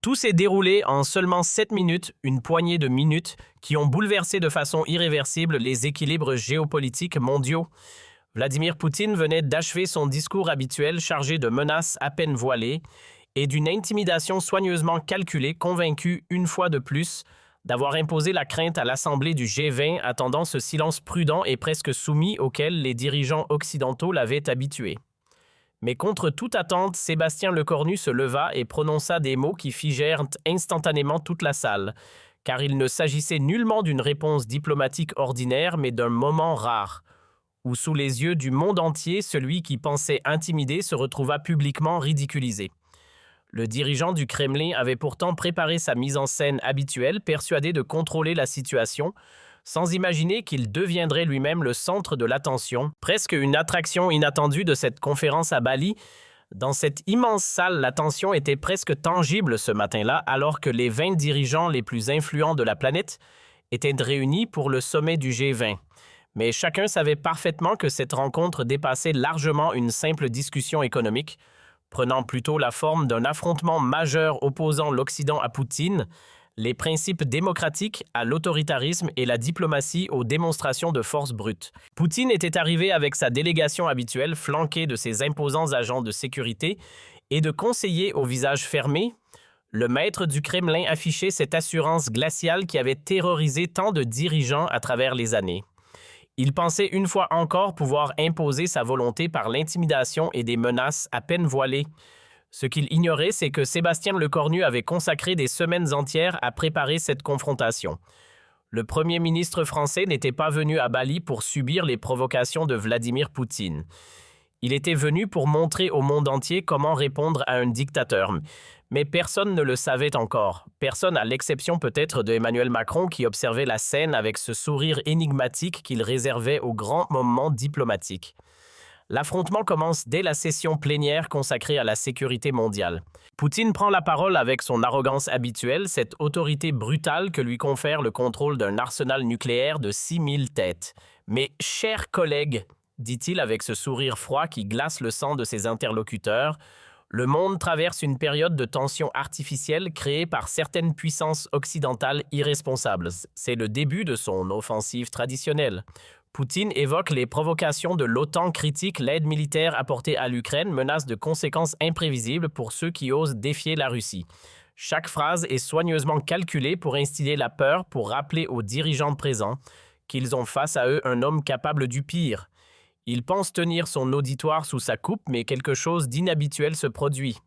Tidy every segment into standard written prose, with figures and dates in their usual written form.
Tout s'est déroulé en seulement 7 minutes, une poignée de minutes, qui ont bouleversé de façon irréversible les équilibres géopolitiques mondiaux. Vladimir Poutine venait d'achever son discours habituel chargé de menaces à peine voilées et d'une intimidation soigneusement calculée, convaincu une fois de plus d'avoir imposé la crainte à l'Assemblée du G20, attendant ce silence prudent et presque soumis auquel les dirigeants occidentaux l'avaient habitué. Mais contre toute attente, Sébastien Lecornu se leva et prononça des mots qui figèrent instantanément toute la salle, car il ne s'agissait nullement d'une réponse diplomatique ordinaire, mais d'un moment rare, où sous les yeux du monde entier, celui qui pensait intimider se retrouva publiquement ridiculisé. Le dirigeant du Kremlin avait pourtant préparé sa mise en scène habituelle, persuadé de contrôler la situation, sans imaginer qu'il deviendrait lui-même le centre de l'attention, presque une attraction inattendue de cette conférence à Bali. Dans cette immense salle, la tension était presque tangible ce matin-là, alors que les 20 dirigeants les plus influents de la planète étaient réunis pour le sommet du G20. Mais chacun savait parfaitement que cette rencontre dépassait largement une simple discussion économique, prenant plutôt la forme d'un affrontement majeur opposant l'Occident à Poutine, les principes démocratiques à l'autoritarisme et la diplomatie aux démonstrations de force brute. Poutine était arrivé avec sa délégation habituelle, flanquée de ses imposants agents de sécurité et de conseillers au visage fermé. Le maître du Kremlin affichait cette assurance glaciale qui avait terrorisé tant de dirigeants à travers les années. Il pensait une fois encore pouvoir imposer sa volonté par l'intimidation et des menaces à peine voilées. Ce qu'il ignorait, c'est que Sébastien Lecornu avait consacré des semaines entières à préparer cette confrontation. Le Premier ministre français n'était pas venu à Bali pour subir les provocations de Vladimir Poutine. Il était venu pour montrer au monde entier comment répondre à un dictateur. Mais personne ne le savait encore. Personne, à l'exception peut-être de Emmanuel Macron, qui observait la scène avec ce sourire énigmatique qu'il réservait aux grands moments diplomatiques. L'affrontement commence dès la session plénière consacrée à la sécurité mondiale. Poutine prend la parole avec son arrogance habituelle, cette autorité brutale que lui confère le contrôle d'un arsenal nucléaire de 6000 têtes. « Mais, chers collègues, dit-il avec ce sourire froid qui glace le sang de ses interlocuteurs, le monde traverse une période de tension artificielle créée par certaines puissances occidentales irresponsables. C'est le début de son offensive traditionnelle. Poutine évoque les provocations de l'OTAN, critique l'aide militaire apportée à l'Ukraine, menace de conséquences imprévisibles pour ceux qui osent défier la Russie. Chaque phrase est soigneusement calculée pour instiller la peur, pour rappeler aux dirigeants présents qu'ils ont face à eux un homme capable du pire. Il pense tenir son auditoire sous sa coupe, mais quelque chose d'inhabituel se produit.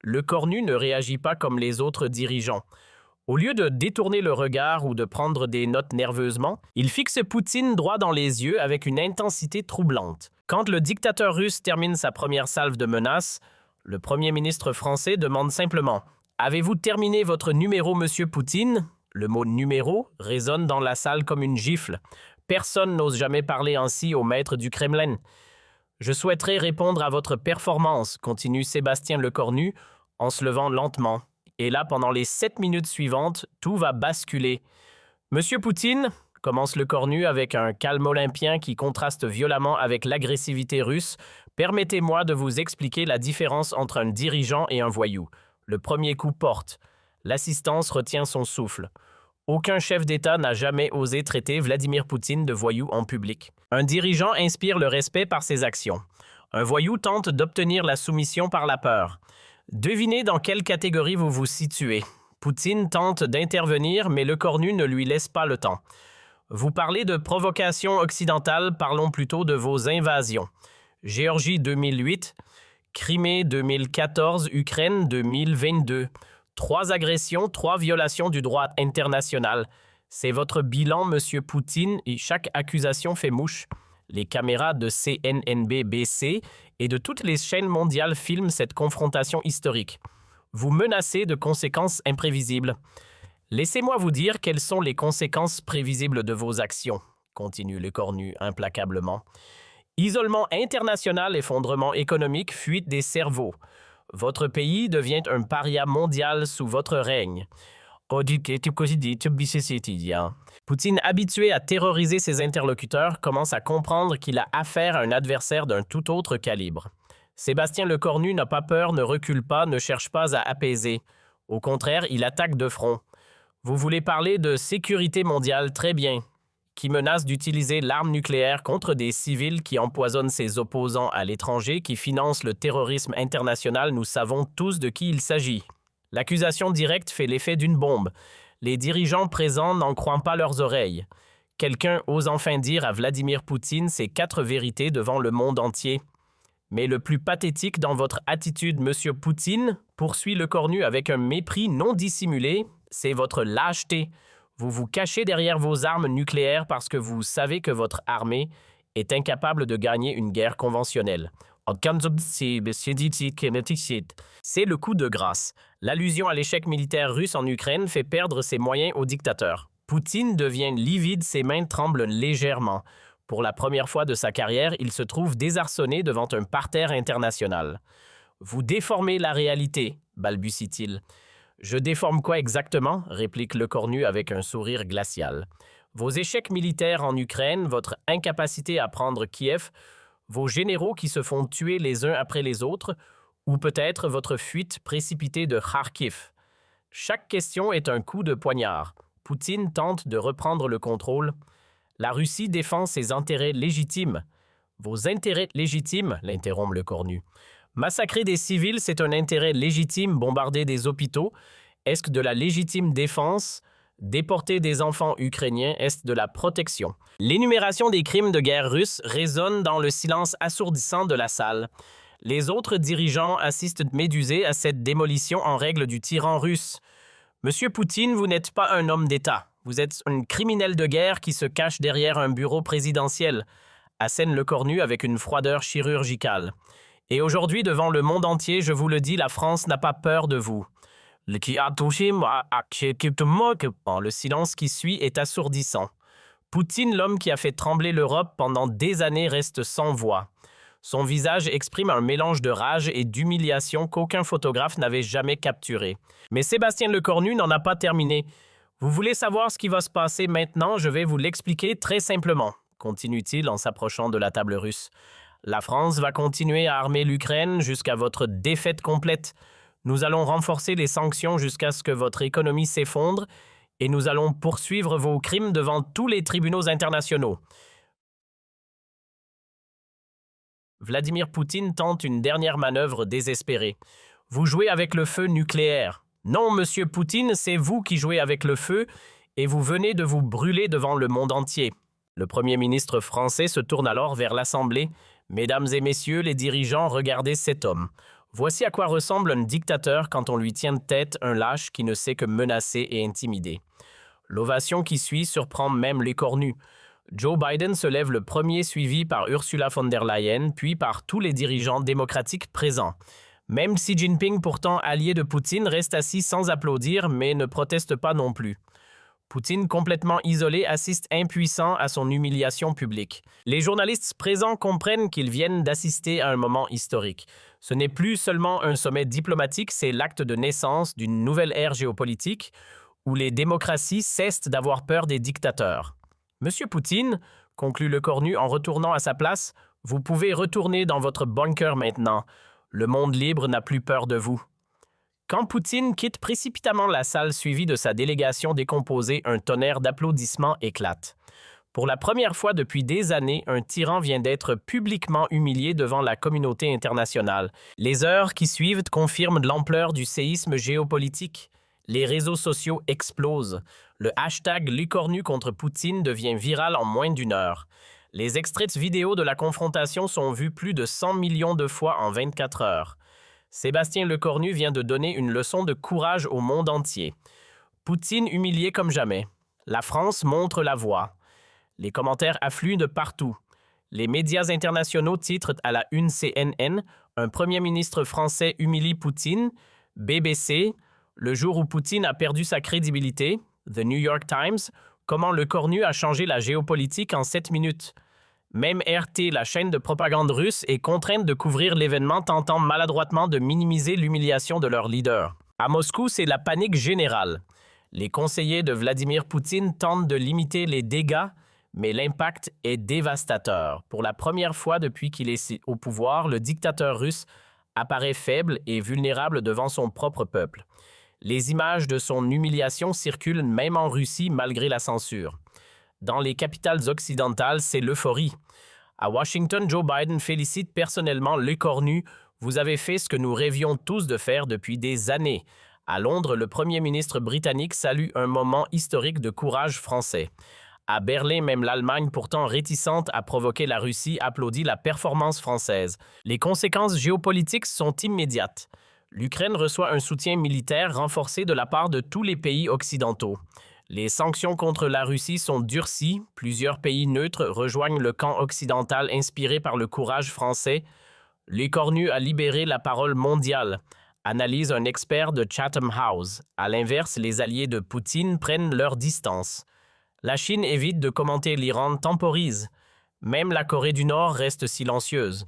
Lecornu ne réagit pas comme les autres dirigeants. Au lieu de détourner le regard ou de prendre des notes nerveusement, il fixe Poutine droit dans les yeux avec une intensité troublante. Quand le dictateur russe termine sa première salve de menaces, le Premier ministre français demande simplement « Avez-vous terminé votre numéro, monsieur Poutine ?» Le mot « numéro » résonne dans la salle comme une gifle. Personne n'ose jamais parler ainsi au maître du Kremlin. « Je souhaiterais répondre à votre performance », continue Sébastien Lecornu en se levant lentement. Et là, pendant les 7 minutes suivantes, tout va basculer. « Monsieur Poutine », commence Lecornu avec un calme olympien qui contraste violemment avec l'agressivité russe, « permettez-moi de vous expliquer la différence entre un dirigeant et un voyou. Le premier coup porte. L'assistance retient son souffle. Aucun chef d'État n'a jamais osé traiter Vladimir Poutine de voyou en public. Un dirigeant inspire le respect par ses actions. Un voyou tente d'obtenir la soumission par la peur. Devinez dans quelle catégorie vous vous situez. Poutine tente d'intervenir, mais Lecornu ne lui laisse pas le temps. Vous parlez de provocation occidentale, parlons plutôt de vos invasions. Géorgie 2008, Crimée 2014, Ukraine 2022. 3 agressions, 3 violations du droit international. C'est votre bilan, monsieur Poutine, et chaque accusation fait mouche. Les caméras de CNNB-BC et de toutes les chaînes mondiales filment cette confrontation historique. Vous menacez de conséquences imprévisibles. Laissez-moi vous dire quelles sont les conséquences prévisibles de vos actions, continue Lecornu implacablement. Isolement international, effondrement économique, fuite des cerveaux. Votre pays devient un paria mondial sous votre règne. Poutine, habitué à terroriser ses interlocuteurs, commence à comprendre qu'il a affaire à un adversaire d'un tout autre calibre. Sébastien Lecornu n'a pas peur, ne recule pas, ne cherche pas à apaiser. Au contraire, il attaque de front. Vous voulez parler de sécurité mondiale, très bien, qui menace d'utiliser l'arme nucléaire contre des civils qui empoisonnent ses opposants à l'étranger, qui financent le terrorisme international, nous savons tous de qui il s'agit. L'accusation directe fait l'effet d'une bombe. Les dirigeants présents n'en croient pas leurs oreilles. Quelqu'un ose enfin dire à Vladimir Poutine ces 4 vérités devant le monde entier. Mais le plus pathétique dans votre attitude, monsieur Poutine, poursuit le cornu avec un mépris non dissimulé, c'est votre lâcheté. Vous vous cachez derrière vos armes nucléaires parce que vous savez que votre armée est incapable de gagner une guerre conventionnelle. C'est le coup de grâce. L'allusion à l'échec militaire russe en Ukraine fait perdre ses moyens au dictateur. Poutine devient livide, ses mains tremblent légèrement. Pour la première fois de sa carrière, il se trouve désarçonné devant un parterre international. « Vous déformez la réalité », balbutie-t-il. « Je déforme quoi exactement ?» réplique le cornu avec un sourire glacial. « Vos échecs militaires en Ukraine, votre incapacité à prendre Kiev, vos généraux qui se font tuer les uns après les autres, ou peut-être votre fuite précipitée de Kharkiv. Chaque question est un coup de poignard. Poutine tente de reprendre le contrôle. La Russie défend ses intérêts légitimes. Vos intérêts légitimes, l'interrompt le cornu. Massacrer des civils, c'est un intérêt légitime. Bombarder des hôpitaux, est-ce de la légitime défense? Déporter des enfants ukrainiens, est de la protection. L'énumération des crimes de guerre russes résonne dans le silence assourdissant de la salle. Les autres dirigeants assistent médusés à cette démolition en règle du tyran russe. Monsieur Poutine, vous n'êtes pas un homme d'État. Vous êtes un criminel de guerre qui se cache derrière un bureau présidentiel, assène le cornu avec une froideur chirurgicale. Et aujourd'hui, devant le monde entier, je vous le dis, la France n'a pas peur de vous. Le silence qui suit est assourdissant. Poutine, l'homme qui a fait trembler l'Europe pendant des années, reste sans voix. Son visage exprime un mélange de rage et d'humiliation qu'aucun photographe n'avait jamais capturé. Mais Sébastien Lecornu n'en a pas terminé. Vous voulez savoir ce qui va se passer maintenant? Je vais vous l'expliquer très simplement, continue-t-il en s'approchant de la table russe. La France va continuer à armer l'Ukraine jusqu'à votre défaite complète. Nous allons renforcer les sanctions jusqu'à ce que votre économie s'effondre et nous allons poursuivre vos crimes devant tous les tribunaux internationaux. Vladimir Poutine tente une dernière manœuvre désespérée. Vous jouez avec le feu nucléaire. Non, monsieur Poutine, c'est vous qui jouez avec le feu et vous venez de vous brûler devant le monde entier. Le Premier ministre français se tourne alors vers l'Assemblée. Mesdames et messieurs les dirigeants, regardez cet homme. Voici à quoi ressemble un dictateur quand on lui tient de tête un lâche qui ne sait que menacer et intimider. L'ovation qui suit surprend même les cornus. Joe Biden se lève le premier, suivi par Ursula von der Leyen, puis par tous les dirigeants démocratiques présents. Même Xi Jinping, pourtant allié de Poutine, reste assis sans applaudir, mais ne proteste pas non plus. Poutine, complètement isolé, assiste impuissant à son humiliation publique. Les journalistes présents comprennent qu'ils viennent d'assister à un moment historique. Ce n'est plus seulement un sommet diplomatique, c'est l'acte de naissance d'une nouvelle ère géopolitique où les démocraties cessent d'avoir peur des dictateurs. Monsieur Poutine, conclut le cornu en retournant à sa place, vous pouvez retourner dans votre bunker maintenant. Le monde libre n'a plus peur de vous. Quand Poutine quitte précipitamment la salle suivie de sa délégation décomposée, un tonnerre d'applaudissements éclate. Pour la première fois depuis des années, un tyran vient d'être publiquement humilié devant la communauté internationale. Les heures qui suivent confirment l'ampleur du séisme géopolitique. Les réseaux sociaux explosent. Le hashtag Lecornu contre Poutine devient viral en moins d'une heure. Les extraits vidéo de la confrontation sont vus plus de 100 millions de fois en 24 heures. Sébastien Lecornu vient de donner une leçon de courage au monde entier. Poutine humilié comme jamais. La France montre la voie. Les commentaires affluent de partout. Les médias internationaux titrent à la une CNN « Un premier ministre français humilie Poutine », BBC « Le jour où Poutine a perdu sa crédibilité », The New York Times « Comment Lecornu a changé la géopolitique en 7 minutes ». Même RT, la chaîne de propagande russe, est contrainte de couvrir l'événement tentant maladroitement de minimiser l'humiliation de leur leader. À Moscou, c'est la panique générale. Les conseillers de Vladimir Poutine tentent de limiter les dégâts, mais l'impact est dévastateur. Pour la première fois depuis qu'il est au pouvoir, le dictateur russe apparaît faible et vulnérable devant son propre peuple. Les images de son humiliation circulent même en Russie malgré la censure. Dans les capitales occidentales, c'est l'euphorie. À Washington, Joe Biden félicite personnellement l'écornu. Vous avez fait ce que nous rêvions tous de faire depuis des années. À Londres, le premier ministre britannique salue un moment historique de courage français. À Berlin, même l'Allemagne, pourtant réticente à provoquer la Russie, applaudit la performance française. Les conséquences géopolitiques sont immédiates. L'Ukraine reçoit un soutien militaire renforcé de la part de tous les pays occidentaux. Les sanctions contre la Russie sont durcies. Plusieurs pays neutres rejoignent le camp occidental inspiré par le courage français. L'écornu a libéré la parole mondiale, analyse un expert de Chatham House. À l'inverse, les alliés de Poutine prennent leur distance. La Chine évite de commenter l'Iran, temporise. Même la Corée du Nord reste silencieuse.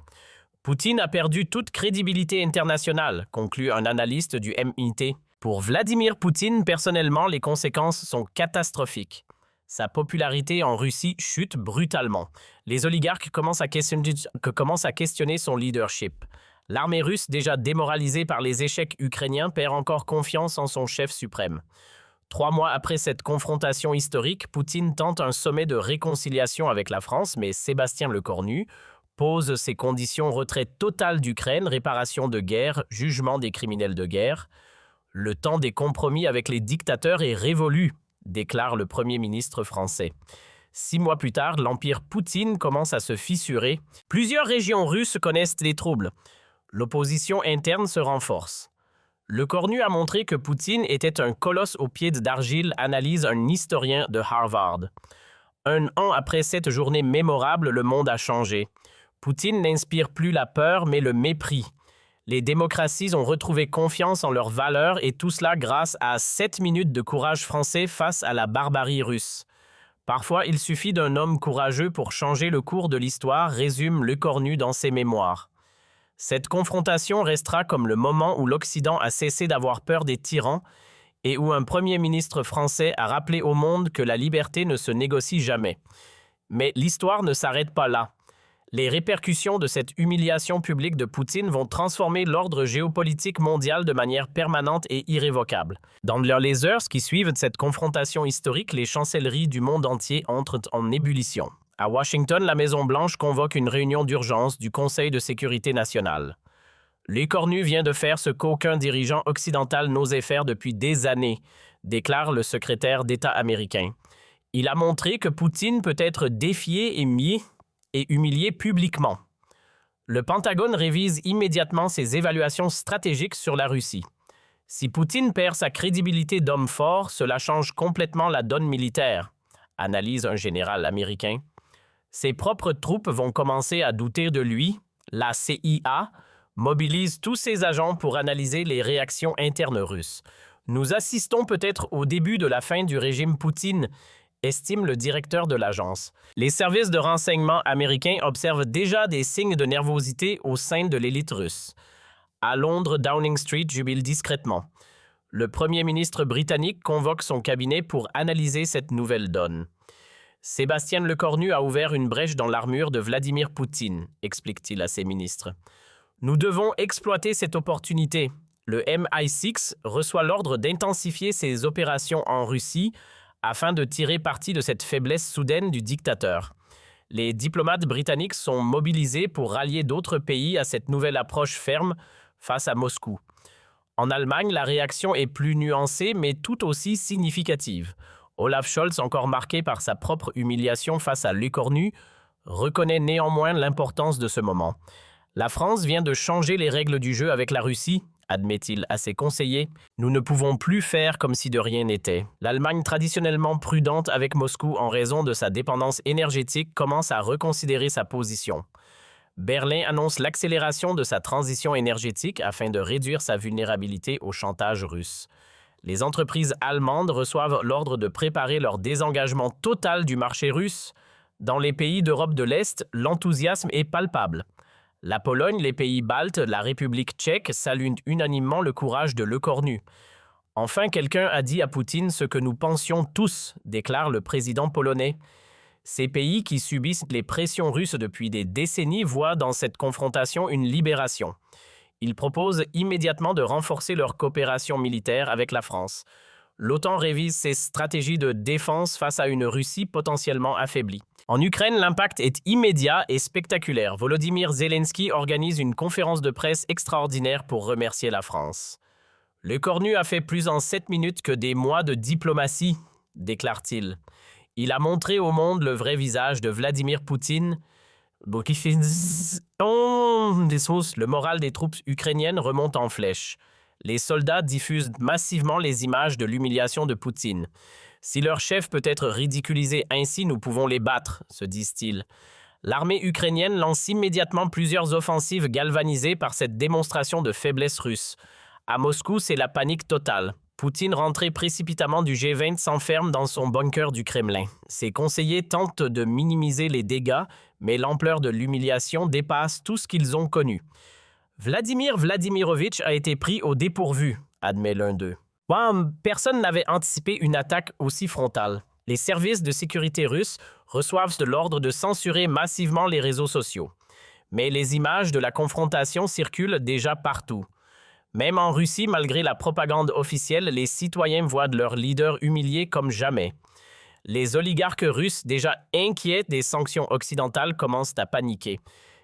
Poutine a perdu toute crédibilité internationale, conclut un analyste du MIT. Pour Vladimir Poutine, personnellement, les conséquences sont catastrophiques. Sa popularité en Russie chute brutalement. Les oligarques commencent à questionner son leadership. L'armée russe, déjà démoralisée par les échecs ukrainiens, perd encore confiance en son chef suprême. 3 mois après cette confrontation historique, Poutine tente un sommet de réconciliation avec la France, mais Sébastien Lecornu pose ses conditions: retrait total d'Ukraine, réparation de guerre, jugement des criminels de guerre. Le temps des compromis avec les dictateurs est révolu, déclare le Premier ministre français. 6 mois plus tard, l'empire Poutine commence à se fissurer. Plusieurs régions russes connaissent des troubles. L'opposition interne se renforce. Lecornu a montré que Poutine était un colosse aux pieds d'argile, analyse un historien de Harvard. 1 an après cette journée mémorable, le monde a changé. Poutine n'inspire plus la peur, mais le mépris. Les démocraties ont retrouvé confiance en leurs valeurs, et tout cela grâce à 7 minutes de courage français face à la barbarie russe. Parfois, il suffit d'un homme courageux pour changer le cours de l'histoire, résume Lecornu dans ses mémoires. Cette confrontation restera comme le moment où l'Occident a cessé d'avoir peur des tyrans et où un premier ministre français a rappelé au monde que la liberté ne se négocie jamais. Mais l'histoire ne s'arrête pas là. Les répercussions de cette humiliation publique de Poutine vont transformer l'ordre géopolitique mondial de manière permanente et irrévocable. Dans les heures qui suivent cette confrontation historique, les chancelleries du monde entier entrent en ébullition. À Washington, la Maison-Blanche convoque une réunion d'urgence du Conseil de sécurité nationale. L'écornu vient de faire ce qu'aucun dirigeant occidental n'osait faire depuis des années, déclare le secrétaire d'État américain. Il a montré que Poutine peut être défié et humilié publiquement. Le Pentagone révise immédiatement ses évaluations stratégiques sur la Russie. Si Poutine perd sa crédibilité d'homme fort, cela change complètement la donne militaire, analyse un général américain. Ses propres troupes vont commencer à douter de lui. La CIA mobilise tous ses agents pour analyser les réactions internes russes. Nous assistons peut-être au début de la fin du régime Poutine, estime le directeur de l'agence. Les services de renseignement américains observent déjà des signes de nervosité au sein de l'élite russe. À Londres, Downing Street jubile discrètement. Le premier ministre britannique convoque son cabinet pour analyser cette nouvelle donne. Sébastien Lecornu a ouvert une brèche dans l'armure de Vladimir Poutine, explique-t-il à ses ministres. Nous devons exploiter cette opportunité. Le MI6 reçoit l'ordre d'intensifier ses opérations en Russie afin de tirer parti de cette faiblesse soudaine du dictateur. Les diplomates britanniques sont mobilisés pour rallier d'autres pays à cette nouvelle approche ferme face à Moscou. En Allemagne, la réaction est plus nuancée mais tout aussi significative. Olaf Scholz, encore marqué par sa propre humiliation face à l'écornu, reconnaît néanmoins l'importance de ce moment. La France vient de changer les règles du jeu avec la Russie, admet-il à ses conseillers. Nous ne pouvons plus faire comme si de rien n'était. L'Allemagne, traditionnellement prudente avec Moscou en raison de sa dépendance énergétique, commence à reconsidérer sa position. Berlin annonce l'accélération de sa transition énergétique afin de réduire sa vulnérabilité au chantage russe. Les entreprises allemandes reçoivent l'ordre de préparer leur désengagement total du marché russe. Dans les pays d'Europe de l'Est, l'enthousiasme est palpable. La Pologne, les pays baltes, la République tchèque saluent unanimement le courage de Lecornu. Enfin, quelqu'un a dit à Poutine ce que nous pensions tous, déclare le président polonais. Ces pays qui subissent les pressions russes depuis des décennies voient dans cette confrontation une libération. Ils proposent immédiatement de renforcer leur coopération militaire avec la France. L'OTAN révise ses stratégies de défense face à une Russie potentiellement affaiblie. En Ukraine, l'impact est immédiat et spectaculaire. Volodymyr Zelensky organise une conférence de presse extraordinaire pour remercier la France. Le cornu a fait plus en 7 minutes que des mois de diplomatie, déclare-t-il. Il a montré au monde le vrai visage de Vladimir Poutine. Le moral des troupes ukrainiennes remonte en flèche. Les soldats diffusent massivement les images de l'humiliation de Poutine. Si leur chef peut être ridiculisé ainsi, nous pouvons les battre, se disent-ils. L'armée ukrainienne lance immédiatement plusieurs offensives galvanisées par cette démonstration de faiblesse russe. À Moscou, c'est la panique totale. Poutine, rentré précipitamment du G20, s'enferme dans son bunker du Kremlin. Ses conseillers tentent de minimiser les dégâts, mais l'ampleur de l'humiliation dépasse tout ce qu'ils ont connu. Vladimir Vladimirovitch a été pris au dépourvu, admet l'un d'eux. Personne n'avait anticipé une attaque aussi frontale. Les services de sécurité russes reçoivent l'ordre de censurer massivement les réseaux sociaux. Mais les images de la confrontation circulent déjà partout. Même en Russie, malgré la propagande officielle, les citoyens voient leur leader humilié comme jamais. Les oligarques russes, déjà inquiets des sanctions occidentales, commencent à paniquer.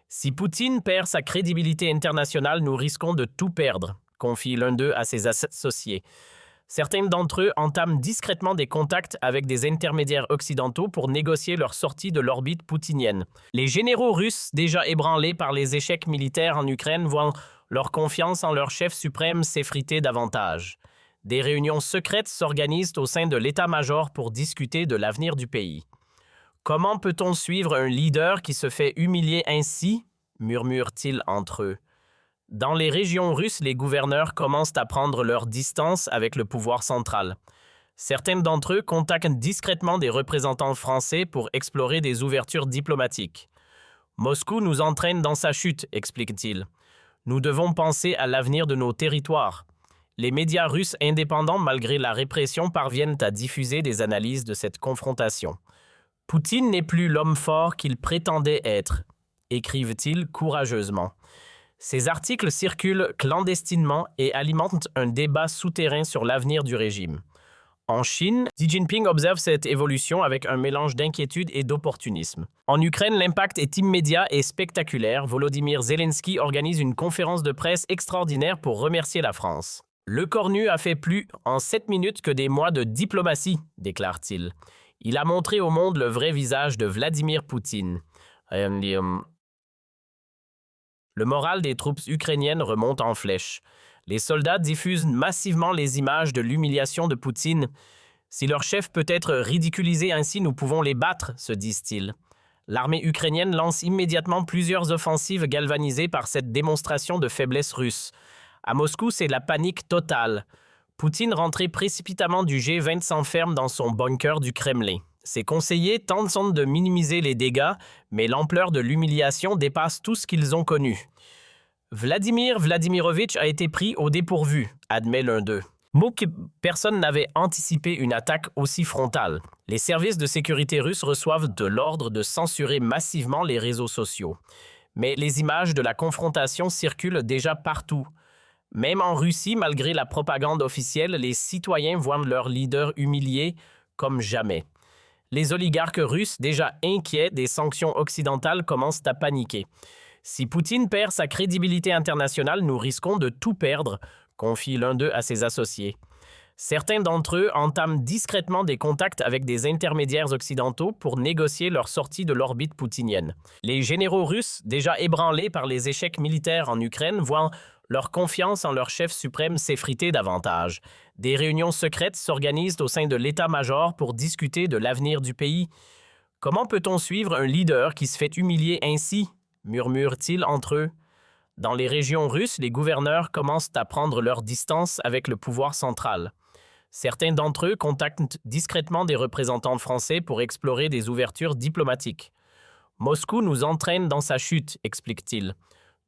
Si Poutine perd sa crédibilité internationale, nous risquons de tout perdre, confie l'un d'eux à ses associés. Certains d'entre eux entament discrètement des contacts avec des intermédiaires occidentaux pour négocier leur sortie de l'orbite poutinienne. Les généraux russes, déjà ébranlés par les échecs militaires en Ukraine, voient leur confiance en leur chef suprême s'effriter davantage. Des réunions secrètes s'organisent au sein de l'état-major pour discuter de l'avenir du pays. Comment peut-on suivre un leader qui se fait humilier ainsi? Murmurent-ils entre eux. Dans les régions russes, les gouverneurs commencent à prendre leur distance avec le pouvoir central. Certains d'entre eux contactent discrètement des représentants français pour explorer des ouvertures diplomatiques. Moscou nous entraîne dans sa chute, explique-t-il. Nous devons penser à l'avenir de nos territoires. Les médias russes indépendants, malgré la répression, parviennent à diffuser des analyses de cette confrontation. Poutine n'est plus l'homme fort qu'il prétendait être, écrivent-ils courageusement. Ces articles circulent clandestinement et alimentent un débat souterrain sur l'avenir du régime. En Chine, Xi Jinping observe cette évolution avec un mélange d'inquiétude et d'opportunisme. En Ukraine, l'impact est immédiat et spectaculaire. Volodymyr Zelensky organise une conférence de presse extraordinaire pour remercier la France. Le cornu a fait plus en 7 minutes que des mois de diplomatie, déclare-t-il. Il a montré au monde le vrai visage de Vladimir Poutine. Le moral des troupes ukrainiennes remonte en flèche. Les soldats diffusent massivement les images de l'humiliation de Poutine. Si leur chef peut être ridiculisé ainsi, nous pouvons les battre, se disent-ils. L'armée ukrainienne lance immédiatement plusieurs offensives galvanisées par cette démonstration de faiblesse russe. À Moscou, c'est la panique totale. Poutine, rentré précipitamment du G20, s'enferme dans son bunker du Kremlin. Ses conseillers tentent de minimiser les dégâts, mais l'ampleur de l'humiliation dépasse tout ce qu'ils ont connu. Vladimir Vladimirovitch a été pris au dépourvu, admet l'un d'eux. Personne n'avait anticipé une attaque aussi frontale. Les services de sécurité russes reçoivent l'ordre de censurer massivement les réseaux sociaux. Mais les images de la confrontation circulent déjà partout. Même en Russie, malgré la propagande officielle, les citoyens voient leur leader humilié comme jamais. Les oligarques russes, déjà inquiets des sanctions occidentales, commencent à paniquer. Si Poutine perd sa crédibilité internationale, nous risquons de tout perdre, confie l'un d'eux à ses associés. Certains d'entre eux entament discrètement des contacts avec des intermédiaires occidentaux pour négocier leur sortie de l'orbite poutinienne. Les généraux russes, déjà ébranlés par les échecs militaires en Ukraine, voient leur confiance en leur chef suprême s'effriter davantage. Des réunions secrètes s'organisent au sein de l'état-major pour discuter de l'avenir du pays. Comment peut-on suivre un leader qui se fait humilier ainsi? Murmurent-ils entre eux. Dans les régions russes, les gouverneurs commencent à prendre leur distance avec le pouvoir central. Certains d'entre eux contactent discrètement des représentants français pour explorer des ouvertures diplomatiques. Moscou nous entraîne dans sa chute, explique-t-il.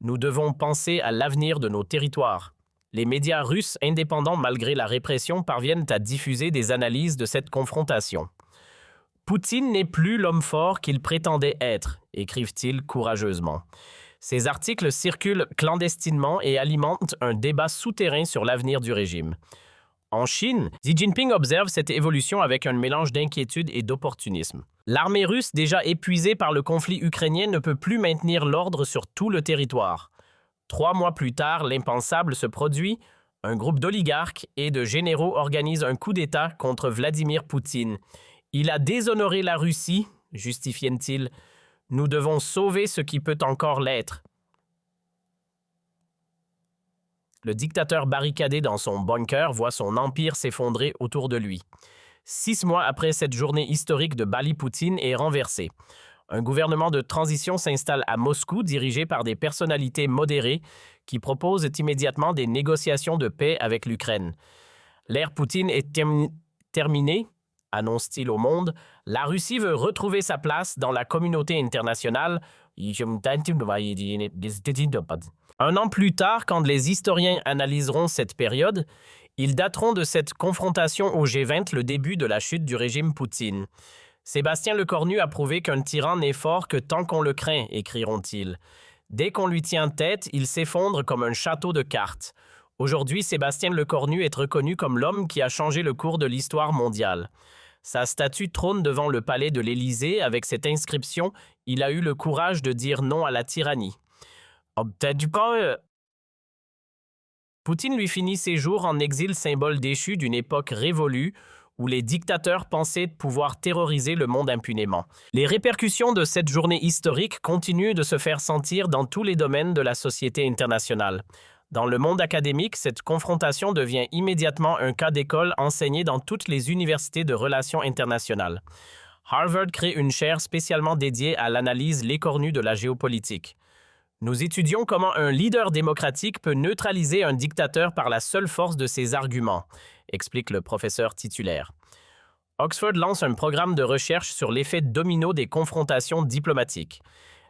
Nous devons penser à l'avenir de nos territoires. Les médias russes indépendants, malgré la répression, parviennent à diffuser des analyses de cette confrontation. Poutine n'est plus l'homme fort qu'il prétendait être, écrivent-ils courageusement. Ces articles circulent clandestinement et alimentent un débat souterrain sur l'avenir du régime. En Chine, Xi Jinping observe cette évolution avec un mélange d'inquiétude et d'opportunisme. L'armée russe, déjà épuisée par le conflit ukrainien, ne peut plus maintenir l'ordre sur tout le territoire. 3 mois plus tard, l'impensable se produit. Un groupe d'oligarques et de généraux organise un coup d'État contre Vladimir Poutine. Il a déshonoré la Russie, justifiait-il. Nous devons sauver ce qui peut encore l'être. Le dictateur barricadé dans son bunker voit son empire s'effondrer autour de lui. 6 mois après cette journée historique de Bali, Poutine est renversé. Un gouvernement de transition s'installe à Moscou dirigé par des personnalités modérées qui proposent immédiatement des négociations de paix avec l'Ukraine. L'ère Poutine est terminée, annonce-t-il au monde. La Russie veut retrouver sa place dans la communauté internationale. Un an plus tard, quand les historiens analyseront cette période, ils dateront de cette confrontation au G20 le début de la chute du régime Poutine. Sébastien Lecornu a prouvé qu'un tyran n'est fort que tant qu'on le craint, écriront-ils. Dès qu'on lui tient tête, il s'effondre comme un château de cartes. Aujourd'hui, Sébastien Lecornu est reconnu comme l'homme qui a changé le cours de l'histoire mondiale. Sa statue trône devant le palais de l'Élysée avec cette inscription « Il a eu le courage de dire non à la tyrannie ». Poutine lui finit ses jours en exil, symbole déchu d'une époque révolue où les dictateurs pensaient pouvoir terroriser le monde impunément. Les répercussions de cette journée historique continuent de se faire sentir dans tous les domaines de la société internationale. Dans le monde académique, cette confrontation devient immédiatement un cas d'école enseigné dans toutes les universités de relations internationales. Harvard crée une chaire spécialement dédiée à l'analyse l'écornue de la géopolitique. Nous étudions comment un leader démocratique peut neutraliser un dictateur par la seule force de ses arguments, explique le professeur titulaire. Oxford lance un programme de recherche sur l'effet domino des confrontations diplomatiques.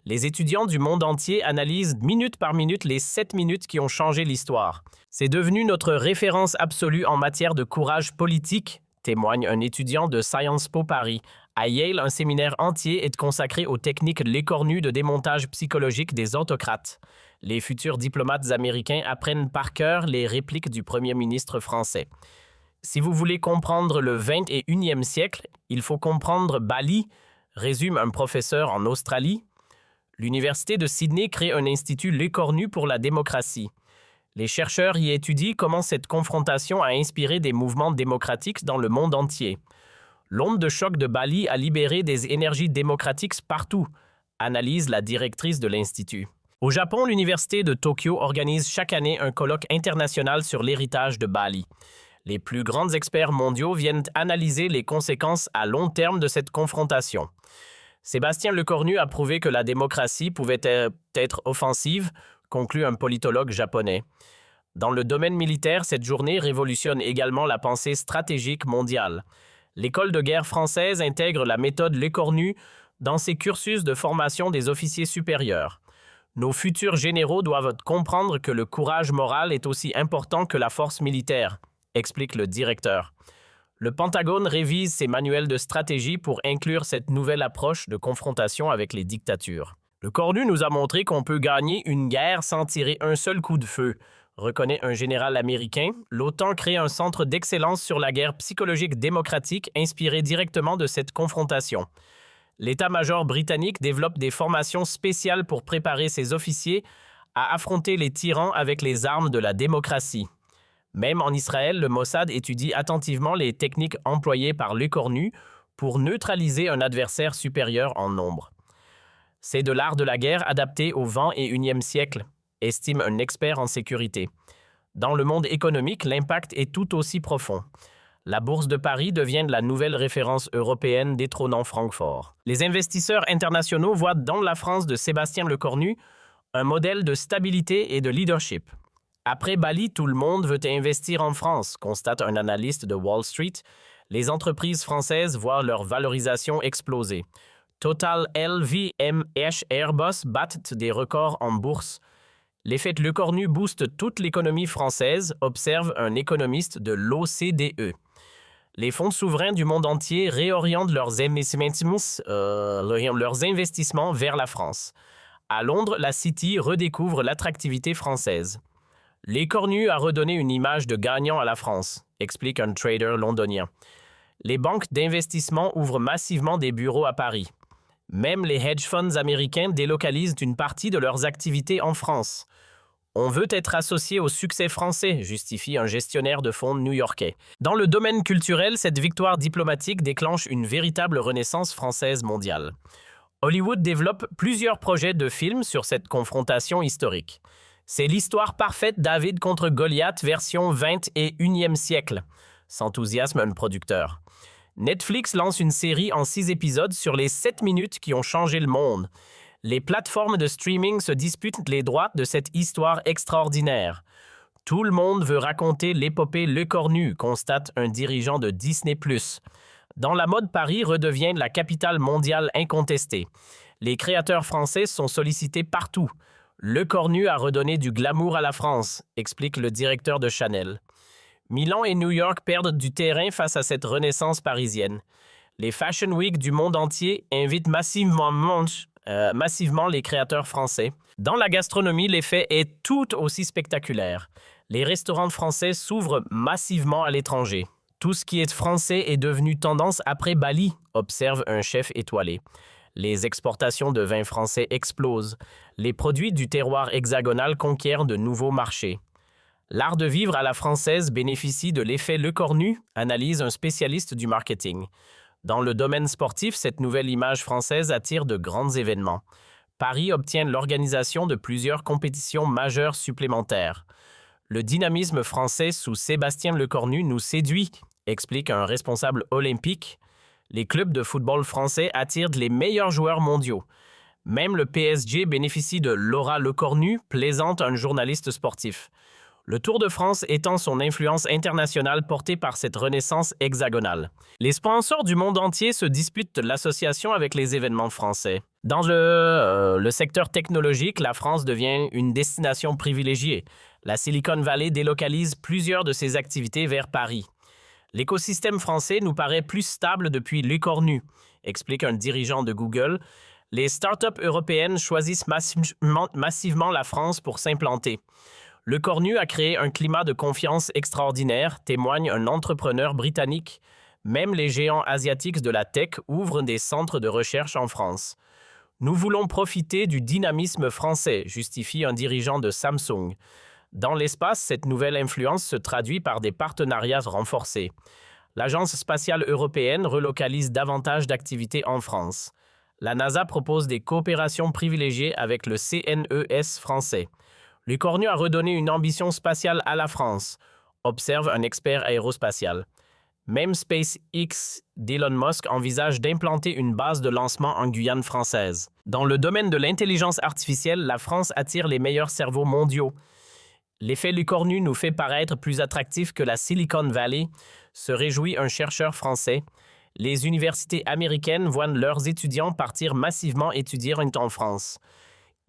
Les étudiants du monde entier analysent minute par minute les 7 minutes qui ont changé l'histoire. C'est devenu notre référence absolue en matière de courage politique, témoigne un étudiant de Sciences Po Paris. À Yale, un séminaire entier est consacré aux techniques l'écornues de démontage psychologique des autocrates. Les futurs diplomates américains apprennent par cœur les répliques du premier ministre français. Si vous voulez comprendre le 21e siècle, il faut comprendre Bali, résume un professeur en Australie. L'Université de Sydney crée un institut l'écornu pour la démocratie. Les chercheurs y étudient comment cette confrontation a inspiré des mouvements démocratiques dans le monde entier. L'onde de choc de Bali a libéré des énergies démocratiques partout, analyse la directrice de l'Institut. Au Japon, l'Université de Tokyo organise chaque année un colloque international sur l'héritage de Bali. Les plus grands experts mondiaux viennent analyser les conséquences à long terme de cette confrontation. Sébastien Lecornu a prouvé que la démocratie pouvait être offensive, conclut un politologue japonais. Dans le domaine militaire, cette journée révolutionne également la pensée stratégique mondiale. L'école de guerre française intègre la méthode Lecornu dans ses cursus de formation des officiers supérieurs. Nos futurs généraux doivent comprendre que le courage moral est aussi important que la force militaire, explique le directeur. Le Pentagone révise ses manuels de stratégie pour inclure cette nouvelle approche de confrontation avec les dictatures. Lecornu nous a montré qu'on peut gagner une guerre sans tirer un seul coup de feu, reconnaît un général américain. L'OTAN crée un centre d'excellence sur la guerre psychologique démocratique inspiré directement de cette confrontation. L'état-major britannique développe des formations spéciales pour préparer ses officiers à affronter les tyrans avec les armes de la démocratie. Même en Israël, le Mossad étudie attentivement les techniques employées par Lecornu pour neutraliser un adversaire supérieur en nombre. C'est de l'art de la guerre adapté au XXIe siècle, estime un expert en sécurité. Dans le monde économique, l'impact est tout aussi profond. La Bourse de Paris devient la nouvelle référence européenne détrônant Francfort. Les investisseurs internationaux voient dans la France de Sébastien Lecornu un modèle de stabilité et de leadership. Après Bali, tout le monde veut investir en France, constate un analyste de Wall Street. Les entreprises françaises voient leur valorisation exploser. Total, LVMH, Airbus battent des records en bourse. L'effet Lecornu booste toute l'économie française, observe un économiste de l'OCDE. Les fonds souverains du monde entier réorientent leurs investissements vers la France. À Londres, la City redécouvre l'attractivité française. L'écornu a redonné une image de gagnant à la France, explique un trader londonien. Les banques d'investissement ouvrent massivement des bureaux à Paris. Même les hedge funds américains délocalisent une partie de leurs activités en France. On veut être associé au succès français, justifie un gestionnaire de fonds new-yorkais. Dans le domaine culturel, cette victoire diplomatique déclenche une véritable renaissance française mondiale. Hollywood développe plusieurs projets de films sur cette confrontation historique. C'est l'histoire parfaite David contre Goliath version 21e siècle, s'enthousiasme un producteur. Netflix lance une série en 6 épisodes sur les 7 minutes qui ont changé le monde. Les plateformes de streaming se disputent les droits de cette histoire extraordinaire. Tout le monde veut raconter l'épopée L'Écornu, constate un dirigeant de Disney+. Dans la mode, Paris redevient la capitale mondiale incontestée. Les créateurs français sont sollicités partout. L'Écornu a redonné du glamour à la France, explique le directeur de Chanel. Milan et New York perdent du terrain face à cette renaissance parisienne. Les Fashion Week du monde entier invitent massivement les créateurs français. Dans la gastronomie, l'effet est tout aussi spectaculaire. Les restaurants français s'ouvrent massivement à l'étranger. Tout ce qui est français est devenu tendance après Bali, observe un chef étoilé. Les exportations de vins français explosent. Les produits du terroir hexagonal conquièrent de nouveaux marchés. L'art de vivre à la française bénéficie de l'effet L'Écornu, analyse un spécialiste du marketing. Dans le domaine sportif, cette nouvelle image française attire de grands événements. Paris obtient l'organisation de plusieurs compétitions majeures supplémentaires. Le dynamisme français sous Sébastien Lecornu nous séduit, explique un responsable olympique. Les clubs de football français attirent les meilleurs joueurs mondiaux. Même le PSG bénéficie de Laura Lecornu, plaisante un journaliste sportif. Le Tour de France étend son influence internationale portée par cette renaissance hexagonale. Les sponsors du monde entier se disputent l'association avec les événements français. Dans le secteur technologique, la France devient une destination privilégiée. La Silicon Valley délocalise plusieurs de ses activités vers Paris. L'écosystème français nous paraît plus stable depuis L'Écornu, explique un dirigeant de Google. Les startups européennes choisissent massivement la France pour s'implanter. L'Écornu a créé un climat de confiance extraordinaire, témoigne un entrepreneur britannique. Même les géants asiatiques de la tech ouvrent des centres de recherche en France. Nous voulons profiter du dynamisme français, justifie un dirigeant de Samsung. Dans l'espace, cette nouvelle influence se traduit par des partenariats renforcés. L'Agence spatiale européenne relocalise davantage d'activités en France. La NASA propose des coopérations privilégiées avec le CNES français. L'Écornu a redonné une ambition spatiale à la France, observe un expert aérospatial. Même SpaceX d'Elon Musk envisage d'implanter une base de lancement en Guyane française. Dans le domaine de l'intelligence artificielle, la France attire les meilleurs cerveaux mondiaux. L'effet L'Écornu nous fait paraître plus attractif que la Silicon Valley, se réjouit un chercheur français. Les universités américaines voient leurs étudiants partir massivement étudier en France.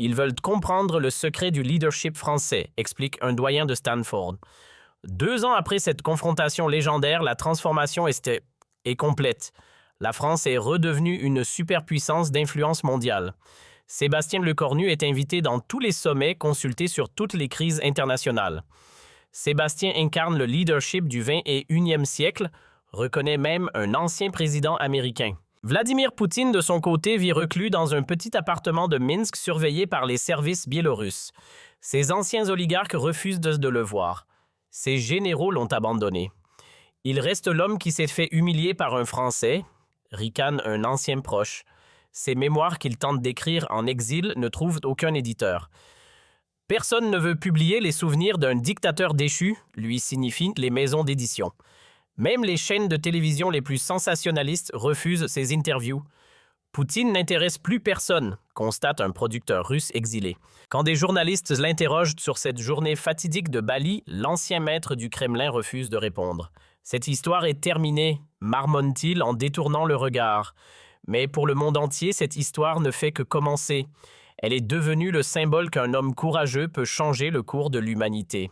Ils veulent comprendre le secret du leadership français, explique un doyen de Stanford. 2 ans après cette confrontation légendaire, la transformation est complète. La France est redevenue une superpuissance d'influence mondiale. Sébastien Lecornu est invité dans tous les sommets consultés sur toutes les crises internationales. Sébastien incarne le leadership du 21e siècle, reconnaît même un ancien président américain. Vladimir Poutine, de son côté, vit reclus dans un petit appartement de Minsk surveillé par les services biélorusses. Ses anciens oligarques refusent de le voir. Ses généraux l'ont abandonné. Il reste l'homme qui s'est fait humilier par un Français, ricane un ancien proche. Ses mémoires qu'il tente d'écrire en exil ne trouvent aucun éditeur. Personne ne veut publier les souvenirs d'un dictateur déchu, lui signifient les maisons d'édition. Même les chaînes de télévision les plus sensationnalistes refusent ses interviews. Poutine n'intéresse plus personne, constate un producteur russe exilé. Quand des journalistes l'interrogent sur cette journée fatidique de Bali, l'ancien maître du Kremlin refuse de répondre. Cette histoire est terminée, marmonne-t-il en détournant le regard. Mais pour le monde entier, cette histoire ne fait que commencer. Elle est devenue le symbole qu'un homme courageux peut changer le cours de l'humanité.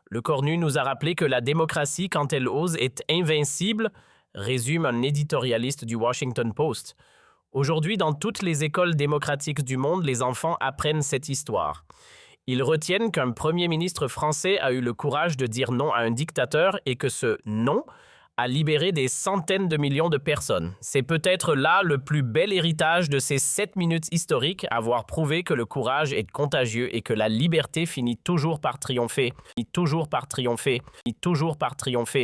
Lecornu nous a rappelé que la démocratie, quand elle ose, est invincible, résume un éditorialiste du Washington Post. Aujourd'hui, dans toutes les écoles démocratiques du monde, les enfants apprennent cette histoire. Ils retiennent qu'un premier ministre français a eu le courage de dire non à un dictateur et que ce non a libéré des centaines de millions de personnes. C'est peut-être là le plus bel héritage de ces 7 minutes historiques, avoir prouvé que le courage est contagieux et que la liberté finit toujours par triompher, finit toujours par triompher, finit toujours par triompher.